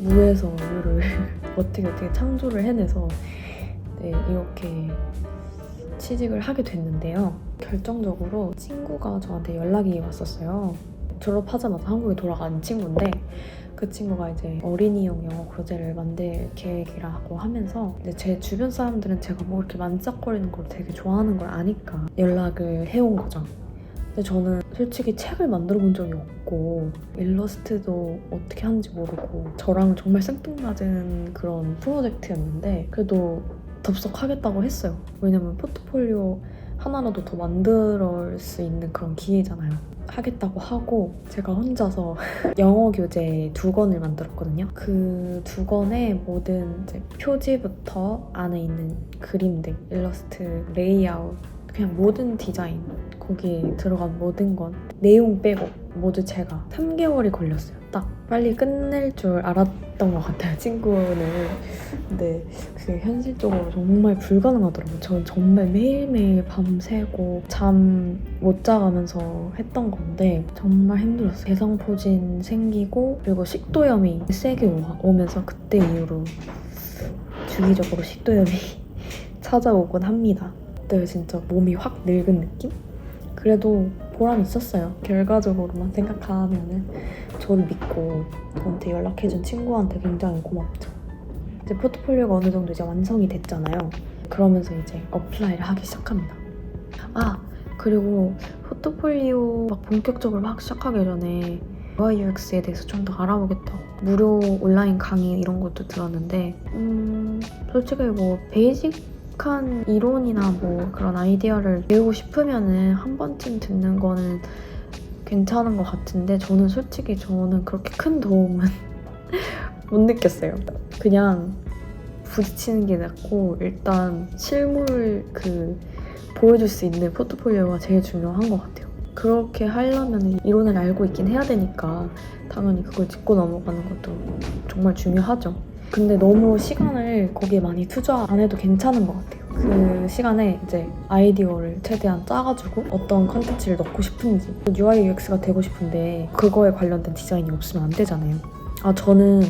무에서 유를 어떻게 창조를 해내서 네, 이렇게 취직을 하게 됐는데요. 결정적으로 친구가 저한테 연락이 왔었어요. 졸업하자마자 한국에 돌아간 친구인데 그 친구가 이제 어린이용 영어 교재를 만들 계획이라고 하면서 이제 제 주변 사람들은 제가 뭐 이렇게 만짝거리는 걸 되게 좋아하는 걸 아니까 연락을 해온 거죠. 근데 저는 솔직히 책을 만들어 본 적이 없고 일러스트도 어떻게 하는지 모르고 저랑 정말 생뚱맞은 그런 프로젝트였는데 그래도 덥석하겠다고 했어요. 왜냐면 포트폴리오 하나라도 더 만들 수 있는 그런 기회잖아요. 하겠다고 하고 제가 혼자서 영어 교재 2권을 만들었거든요. 그 2권의 모든 이제 표지부터 안에 있는 그림들, 일러스트, 레이아웃, 그냥 모든 디자인, 거기에 들어간 모든 건 내용 빼고 모두 제가 3개월이 걸렸어요. 딱 빨리 끝낼 줄 알았던 것 같아요, 친구는. 근데 그게 현실적으로 정말 불가능하더라고요. 저는 정말 매일매일 밤새고 잠 못 자가면서 했던 건데 정말 힘들었어요. 대상포진 생기고 그리고 식도염이 세게 오면서 그때 이후로 주기적으로 식도염이 찾아오곤 합니다. 그때 진짜 몸이 확 늙은 느낌? 그래도 보람 있었어요. 결과적으로만 생각하면은 저를 믿고 저한테 연락해준 친구한테 굉장히 고맙죠. 이제 포트폴리오가 어느 정도 이제 완성이 됐잖아요. 그러면서 이제 어플라이를 하기 시작합니다. 그리고 포트폴리오 막 본격적으로 막 시작하기 전에 UI UX에 대해서 좀 더 알아보겠다고 무료 온라인 강의 이런 것도 들었는데 솔직히 뭐 베이직한 이론이나 뭐 그런 아이디어를 배우고 싶으면은 한 번쯤 듣는 거는 괜찮은 것 같은데 저는 그렇게 큰 도움은 못 느꼈어요. 그냥 부딪히는 게 낫고 일단 실물 보여줄 수 있는 포트폴리오가 제일 중요한 것 같아요. 그렇게 하려면 이론을 알고 있긴 해야 되니까 당연히 그걸 짚고 넘어가는 것도 정말 중요하죠. 근데 너무 시간을 거기에 많이 투자 안 해도 괜찮은 것 같아요. 그 시간에 이제 아이디어를 최대한 짜가지고 어떤 컨텐츠를 넣고 싶은지 UI UX가 되고 싶은데 그거에 관련된 디자인이 없으면 안 되잖아요. 저는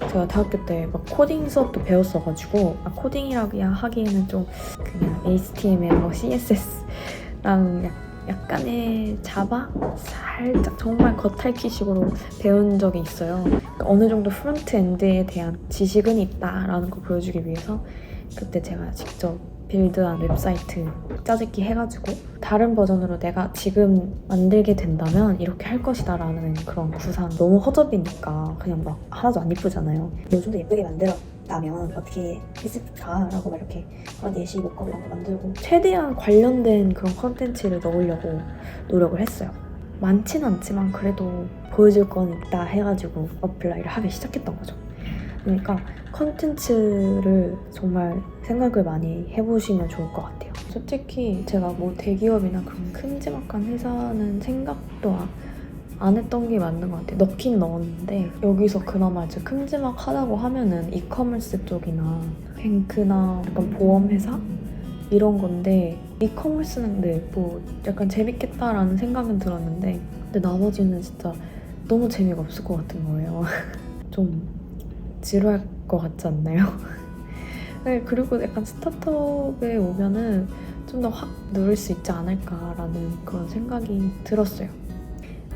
제가 대학교 때 막 코딩 수업도 배웠어가지고 코딩이라고 하기에는 좀 그냥 HTML, CSS랑 약간의 자바? 살짝 정말 겉핥기식으로 배운 적이 있어요. 그러니까 어느 정도 프론트엔드에 대한 지식은 있다라는 걸 보여주기 위해서 그때 제가 직접 빌드한 웹사이트 짜집기 해가지고 다른 버전으로 내가 지금 만들게 된다면 이렇게 할 것이다 라는 그런 구상. 너무 허접이니까 그냥 막 하나도 안 이쁘잖아요. 좀 더 예쁘게 만들었다면 어떻게 했을까? 라고 막 이렇게 예시 목록 이런 거 만들고 최대한 관련된 그런 컨텐츠를 넣으려고 노력을 했어요. 많진 않지만 그래도 보여줄 건 있다 해가지고 어플라이를 하기 시작했던 거죠. 그러니까 컨텐츠를 정말 생각을 많이 해보시면 좋을 것 같아요. 솔직히 제가 뭐 대기업이나 그런 큼지막한 회사는 생각도 안 했던 게 맞는 것 같아요. 넣긴 넣었는데 여기서 그나마 이제 큼지막하다고 하면은 이커머스 쪽이나 뱅크나 약간 보험회사? 이런 건데 이커머스는 뭐 약간 재밌겠다라는 생각은 들었는데 근데 나머지는 진짜 너무 재미가 없을 것 같은 거예요. 좀 지루할 것 같지 않나요? 네, 그리고 약간 스타트업에 오면은 좀 더 확 누를 수 있지 않을까라는 그런 생각이 들었어요.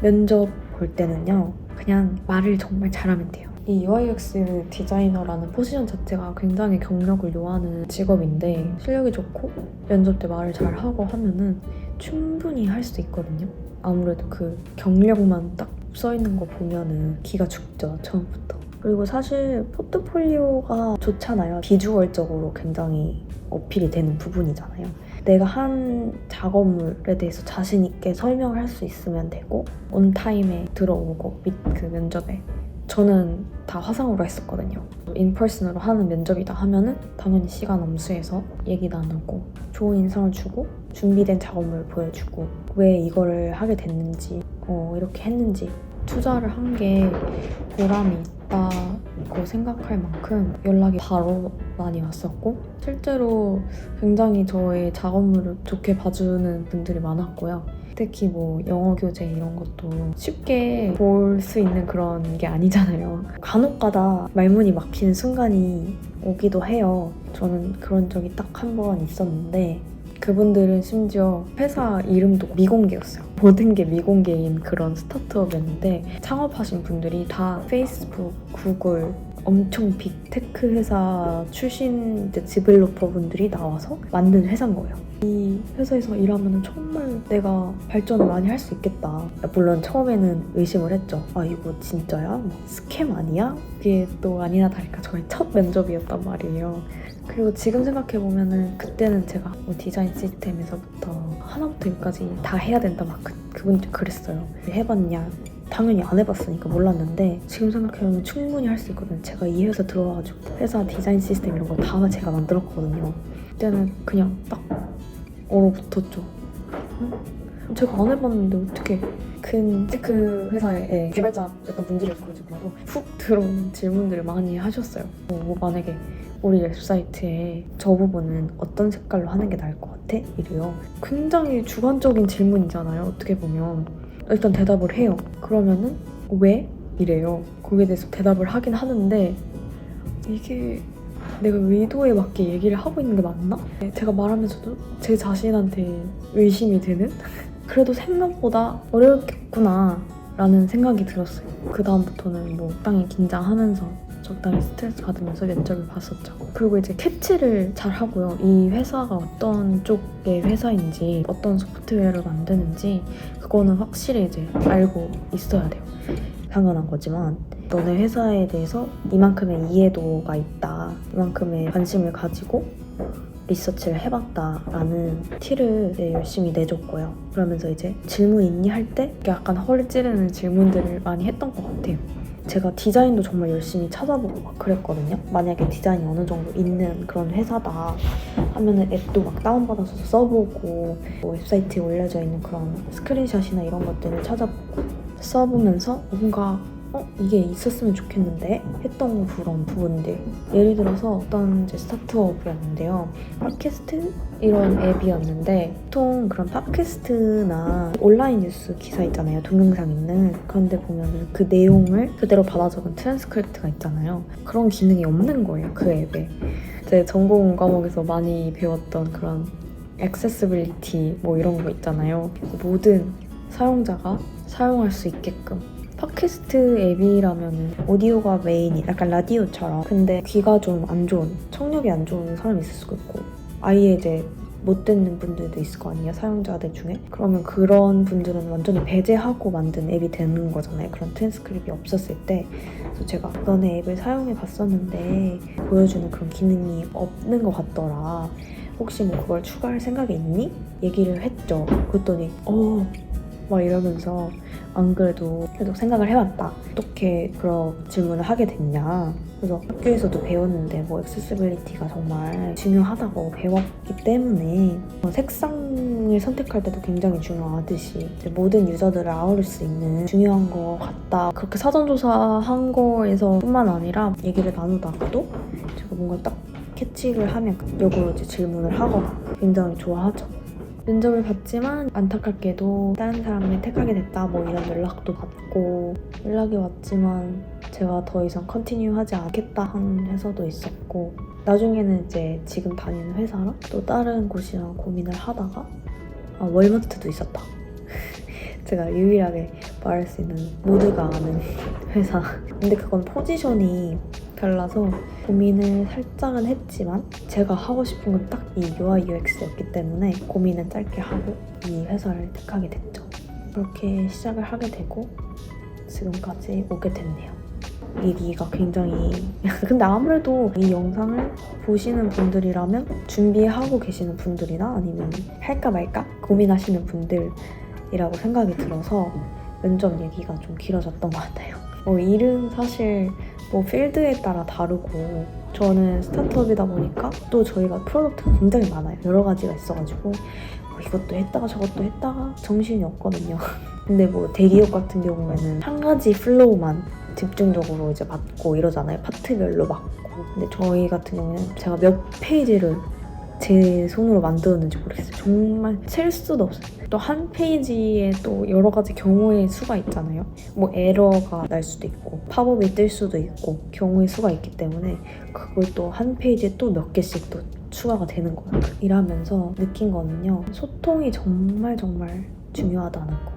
면접 볼 때는요, 그냥 말을 정말 잘하면 돼요. 이 UI UX 디자이너라는 포지션 자체가 굉장히 경력을 요하는 직업인데 실력이 좋고 면접 때 말을 잘하고 하면은 충분히 할 수 있거든요. 아무래도 그 경력만 딱 써있는 거 보면은 기가 죽죠, 처음부터. 그리고 사실 포트폴리오가 좋잖아요. 비주얼적으로 굉장히 어필이 되는 부분이잖아요. 내가 한 작업물에 대해서 자신 있게 설명을 할 수 있으면 되고 온타임에 들어오고 그 면접에 저는 다 화상으로 했었거든요. 인퍼슨으로 하는 면접이다 하면은 당연히 시간 엄수해서 얘기 나누고 좋은 인상을 주고 준비된 작업물을 보여주고 왜 이거를 하게 됐는지 이렇게 했는지 투자를 한 게 보람이 있다고 생각할 만큼 연락이 바로 많이 왔었고 실제로 굉장히 저의 작업물을 좋게 봐주는 분들이 많았고요. 특히 뭐 영어 교재 이런 것도 쉽게 볼 수 있는 그런 게 아니잖아요. 간혹가다 말문이 막히는 순간이 오기도 해요. 저는 그런 적이 딱 한 번 있었는데 그분들은 심지어 회사 이름도 미공개였어요. 모든 게 미공개인 그런 스타트업이었는데 창업하신 분들이 다 페이스북, 구글, 엄청 빅테크 회사 출신 디벨로퍼 분들이 나와서 만든 회사인 거예요. 이 회사에서 일하면 정말 내가 발전을 많이 할 수 있겠다. 물론 처음에는 의심을 했죠. 아 이거 진짜야? 뭐 스캠 아니야? 그게 또 아니나 다를까 저의 첫 면접이었단 말이에요. 그리고 지금 생각해보면은 그때는 제가 뭐 디자인 시스템에서부터 하나부터 열까지 다 해야 된다 막 그분이 그랬어요. 해봤냐? 당연히 안 해봤으니까 몰랐는데 지금 생각해보면 충분히 할 수 있거든요. 제가 이 회사 들어와가지고 회사 디자인 시스템 이런 거 다 제가 만들었거든요. 그때는 그냥 딱 얼어붙었죠. 제가 안 해봤는데 어떻게 큰 테크 회사의 개발자였던 분들이었고 훅 들어오는 질문들을 많이 하셨어요. 뭐 만약에 우리 웹사이트에 저 부분은 어떤 색깔로 하는 게 나을 것 같아? 이래요. 굉장히 주관적인 질문이잖아요. 어떻게 보면. 일단 대답을 해요. 그러면은 왜? 이래요. 거기에 대해서 대답을 하긴 하는데 이게 내가 의도에 맞게 얘기를 하고 있는 게 맞나? 제가 말하면서도 제 자신한테 의심이 되는? 그래도 생각보다 어렵겠구나 라는 생각이 들었어요. 그 다음부터는 뭐 적당히 긴장하면서 적당히 스트레스 받으면서 면접을 봤었죠. 그리고 이제 캐치를 잘 하고요. 이 회사가 어떤 쪽의 회사인지 어떤 소프트웨어를 만드는지 그거는 확실히 이제 알고 있어야 돼요. 당연한 거지만 너네 회사에 대해서 이만큼의 이해도가 있다. 이만큼의 관심을 가지고 리서치를 해봤다라는 티를 열심히 내줬고요. 그러면서 이제 질문 있니 할 때 약간 허리 찌르는 질문들을 많이 했던 것 같아요. 제가 디자인도 정말 열심히 찾아보고 막 그랬거든요. 만약에 디자인이 어느 정도 있는 그런 회사다 하면은 앱도 막 다운받아서 써보고 뭐 웹사이트에 올려져 있는 그런 스크린샷이나 이런 것들을 찾아보고 써보면서 뭔가 이게 있었으면 좋겠는데 했던 그런 부분들. 예를 들어서 어떤 이제 스타트업이었는데요. 팟캐스트 이런 앱이었는데 보통 그런 팟캐스트나 온라인 뉴스 기사 있잖아요. 동영상 있는. 그런데 보면은 그 내용을 그대로 받아 적은 트랜스크립트가 있잖아요. 그런 기능이 없는 거예요. 그 앱에. 제 전공 과목에서 많이 배웠던 그런 액세시빌리티 뭐 이런 거 있잖아요. 모든 사용자가 사용할 수 있게끔 팟캐스트 앱이라면 오디오가 메인이 약간 라디오처럼 근데 귀가 좀 안 좋은 청력이 안 좋은 사람이 있을 수도 있고 아예 이제 못 듣는 분들도 있을 거 아니에요 사용자들 중에 그러면 그런 분들은 완전히 배제하고 만든 앱이 되는 거잖아요 그런 트랜스크립이 없었을 때 그래서 제가 너네 앱을 사용해 봤었는데 보여주는 그런 기능이 없는 것 같더라 혹시 뭐 그걸 추가할 생각이 있니? 얘기를 했죠 그랬더니 막 이러면서 안 그래도 계속 생각을 해봤다. 어떻게 그런 질문을 하게 됐냐. 그래서 학교에서도 배웠는데 뭐 액세시빌리티가 정말 중요하다고 배웠기 때문에 색상을 선택할 때도 굉장히 중요하듯이 모든 유저들을 아우를 수 있는 중요한 것 같다. 그렇게 사전조사한 거에서 뿐만 아니라 얘기를 나누다가도 제가 뭔가 딱 캐치를 하면 역으로 이제 질문을 하거나 굉장히 좋아하죠. 면접을 봤지만 안타깝게도 다른 사람을 택하게 됐다 뭐 이런 연락도 받고 연락이 왔지만 제가 더 이상 컨티뉴 하지 않겠다 한 회사도 있었고 나중에는 이제 지금 다니는 회사랑 또 다른 곳이랑 고민을 하다가 월마트도 있었다 제가 유일하게 말할 수 있는 모두가 아는 회사 근데 그건 포지션이 달라서 고민을 살짝은 했지만 제가 하고 싶은 건 딱 이 UI UX였기 때문에 고민은 짧게 하고 이 회사를 택하게 됐죠. 그렇게 시작을 하게 되고 지금까지 오게 됐네요. 얘기가 굉장히 근데 아무래도 이 영상을 보시는 분들이라면 준비하고 계시는 분들이나 아니면 할까 말까 고민하시는 분들이라고 생각이 들어서 면접 얘기가 좀 길어졌던 것 같아요. 일은 사실 뭐 필드에 따라 다르고 저는 스타트업이다 보니까 또 저희가 프로덕트가 굉장히 많아요. 여러 가지가 있어가지고 이것도 했다가 저것도 했다가 정신이 없거든요. 근데 뭐 대기업 같은 경우에는 한 가지 플로우만 집중적으로 이제 맡고 이러잖아요. 파트별로 맡고. 근데 저희 같은 경우는 제가 몇 페이지를 제 손으로 만들었는지 모르겠어요. 정말 셀 수도 없어요. 또 한 페이지에 또 여러 가지 경우의 수가 있잖아요. 뭐 에러가 날 수도 있고 팝업이 뜰 수도 있고 경우의 수가 있기 때문에 그걸 또 한 페이지에 또 몇 개씩 또 추가가 되는 거예요. 일하면서 느낀 거는요. 소통이 정말 중요하다는 거.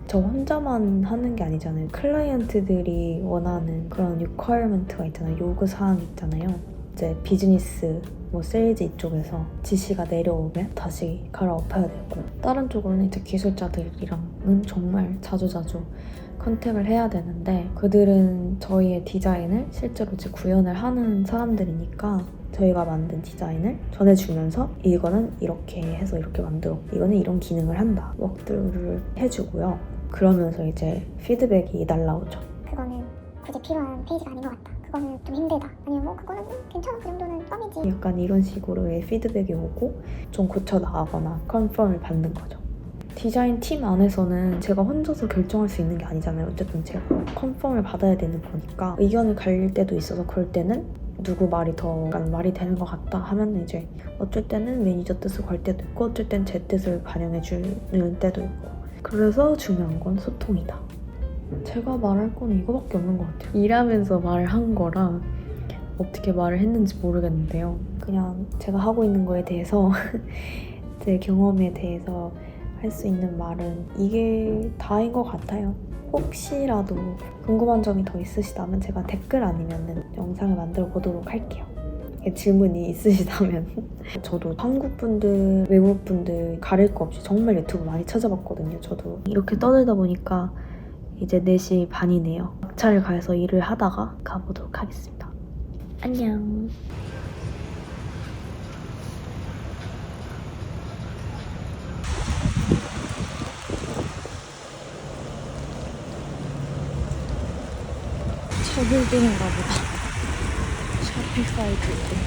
저 혼자만 하는 게 아니잖아요. 클라이언트들이 원하는 그런 리퀘어먼트가 있잖아요. 요구사항 있잖아요. 이제 비즈니스, 뭐 세일즈 이쪽에서 지시가 내려오면 다시 갈아엎어야 되고 다른 쪽으로는 이제 기술자들이랑은 정말 자주자주 컨택을 해야 되는데 그들은 저희의 디자인을 실제로 이제 구현을 하는 사람들이니까 저희가 만든 디자인을 전해주면서 이거는 이렇게 해서 이렇게 만들어 이거는 이런 기능을 한다 워크들을 해주고요. 그러면서 이제 피드백이 날라오죠. 그거는 굳이 필요한 페이지가 아닌 것 같다. 그거는 좀 힘들다. 아니면 뭐 그거는 괜찮아. 그 정도는 껌이지. 약간 이런 식으로의 피드백이 오고 좀 고쳐 나가거나 컨펌을 받는 거죠. 디자인 팀 안에서는 제가 혼자서 결정할 수 있는 게 아니잖아요. 어쨌든 제가 컨펌을 받아야 되는 거니까 의견을 갈릴 때도 있어서 그럴 때는 누구 말이 더 약간 말이 되는 것 같다 하면 이제 어쩔 때는 매니저 뜻을 걸 때도 있고 어쩔 땐 제 뜻을 반영해 주는 때도 있고 그래서 중요한 건 소통이다. 제가 말할 거는 이거밖에 없는 것 같아요. 일하면서 말한 거랑 어떻게 말을 했는지 모르겠는데요. 그냥 제가 하고 있는 거에 대해서 제 경험에 대해서 할 수 있는 말은 이게 다인 것 같아요. 혹시라도 궁금한 점이 더 있으시다면 제가 댓글 아니면 영상을 만들어 보도록 할게요. 질문이 있으시다면 저도 한국 분들, 외국 분들 가릴 거 없이 정말 유튜브 많이 찾아봤거든요. 저도 이렇게 떠들다 보니까 이제 4시 반이네요. 막차를 가서 일을 하다가 가보도록 하겠습니다. 안녕. 저 빌딩인가 보다. 샤피파이 빌딩.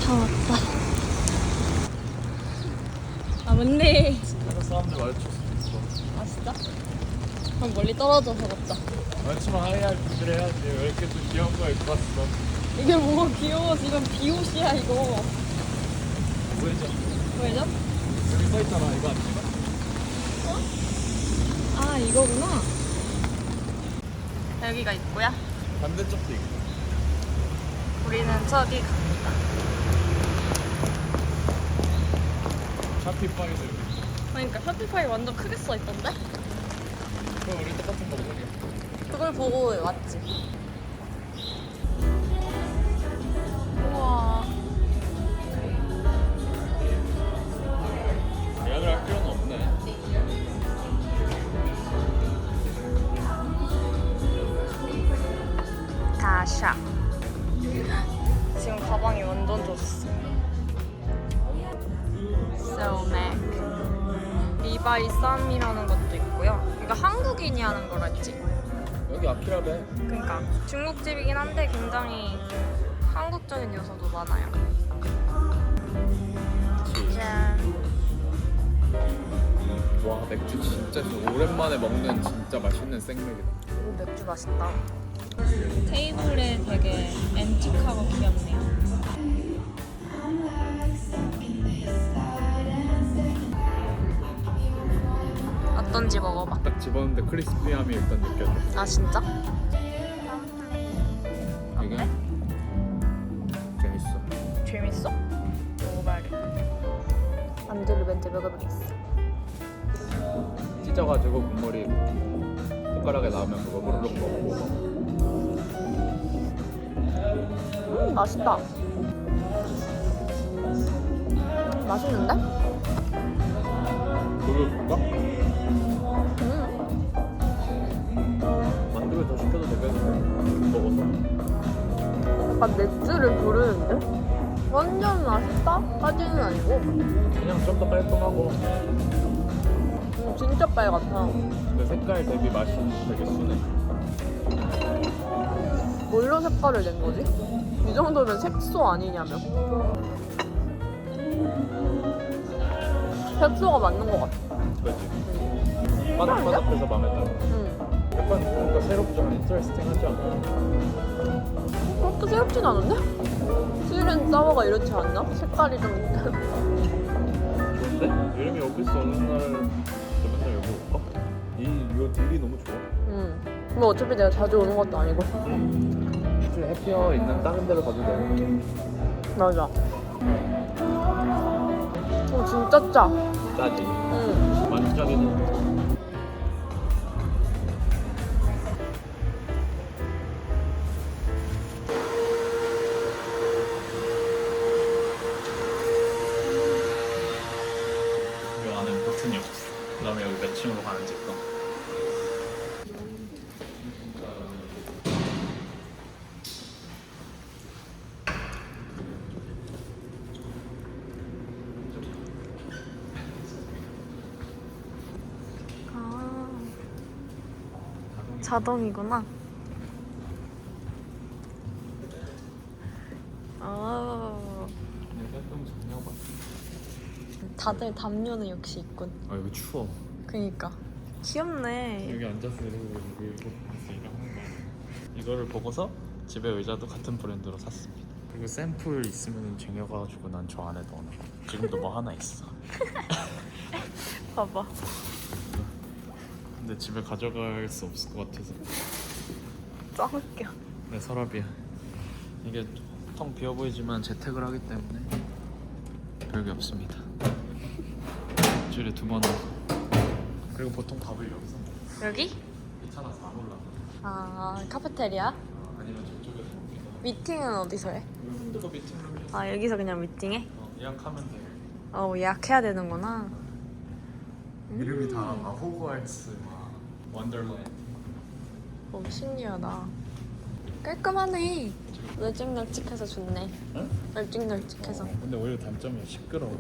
다 왔다. 아 맞네. 사람들 마주칠 수도 있어. 아 진짜? 그럼 멀리 떨어져서 걷자. 마주치면 하이할 준비를 해야지. 왜 이렇게 또 귀여운 거 입고 왔어? 이게 뭐가 귀여워. 지금 비옷이야 이거. 보이죠? 보이죠? 여기 써있잖아. 이거 안 찍어? 아 이거구나. 여기가 있고요. 반대쪽도 있고. 우리는 저기 갑니다. 샤피파이도 여기. 그러니까 샤피파이 완전 크게 써 있던데? 그럼 우리 똑같은 거 먹으려. 그걸 보고 왔지. 우와. 예약을 할 필요는 없네. 다샤. 지금 가방이 완전 젖었어. 셀맥. 리바이 쌈이라는 것도 있고요. 이거 한국인이 하는 거랬지. 여기 아키라베. 그러니까 중국집이긴 한데 굉장히 한국적인 요소도 많아요. 짠. 와 맥주 진짜 오랜만에 먹는 진짜 맛있는 생맥이다. 오, 맥주 맛있다. 테이블에 되게 앤틱하고 귀엽네요. 어떤지 먹어봐. 딱 집었는데 크리스피함이 일단 느껴져. 아 진짜? 이게 재밌어. 재밌어? 먹어봐야겠다. 안주를 왠지 먹어보겠어. 찢어가지고 국물이 손가락에 나오면 그거 무르륵 먹고. 맛있다. 맛있는데? 그걸 볼까? 만두를 더 시켜도 되겠는데 먹어서. 약간 맥주를 부르는데? 완전 맛있다? 까지는 아니고 그냥 좀 더 깔끔하고 진짜 빨갛다. 근데 색깔 대비 맛이 되게 순해. 뭘로 색깔을 낸 거지? 이 정도면 색소 아니냐며. 색소가 맞는 것 같아. 그렇지. 바삭바삭해서 마음에 들어. 응. 약간 뭔가 새롭죠. 인터레스팅하지 않아? 그것도 새롭진 않은데? 스위덴 사워가 이렇지 않나? 색깔이 좀 좋은데? 이름이 오피스 오는 날 맨날 여기 올까? 이거 딜이 너무 좋아. 뭐 어차피 내가 자주 오는 것도 아니고. 사실 해피어 있는 다른 데로 가도 돼. 맞아. 진짜 짜. 짜지. 응. 많이 짜긴 해. 이 안에 버튼이 없어. 그다음에 여기 몇 층으로 가는지 거. 자동이구나. 아. 다들 담요는 역시 있군. 아 여기 추워. 그니까. 귀엽네. 여기 앉아서 이러고 하는 거야. 이거를 보고서 집에 의자도 같은 브랜드로 샀습니다. 그리고 샘플 있으면 쟁여가지고 난 저 안에 넣어놔. 지금도 뭐 하나 있어. 봐봐. 근데 집에 가져갈 수 없을 것 같아서. 짱 웃겨. 내 서랍이야. 이게 텅 비어 보이지만 재택을 하기 때문에 별게 없습니다. 일주일에 2번 하고. 그리고 보통 밥을 여기서 먹어. 여기? 귀찮아서 안 올라가. 아, 카페테리아? 아니면 저쪽에서 먹기도 하고. 미팅은 어디서 해? 이거 미팅룸이야. 아, 여기서 그냥 미팅해? 예약하면 돼. 예약해야 되는구나. 이름이 다 호그와트스, 원더랜드. 신기하다. 깔끔하네. 널찍널찍해서 좋네. 응? 널찍널찍해서. 근데 오히려 단점이 시끄러워.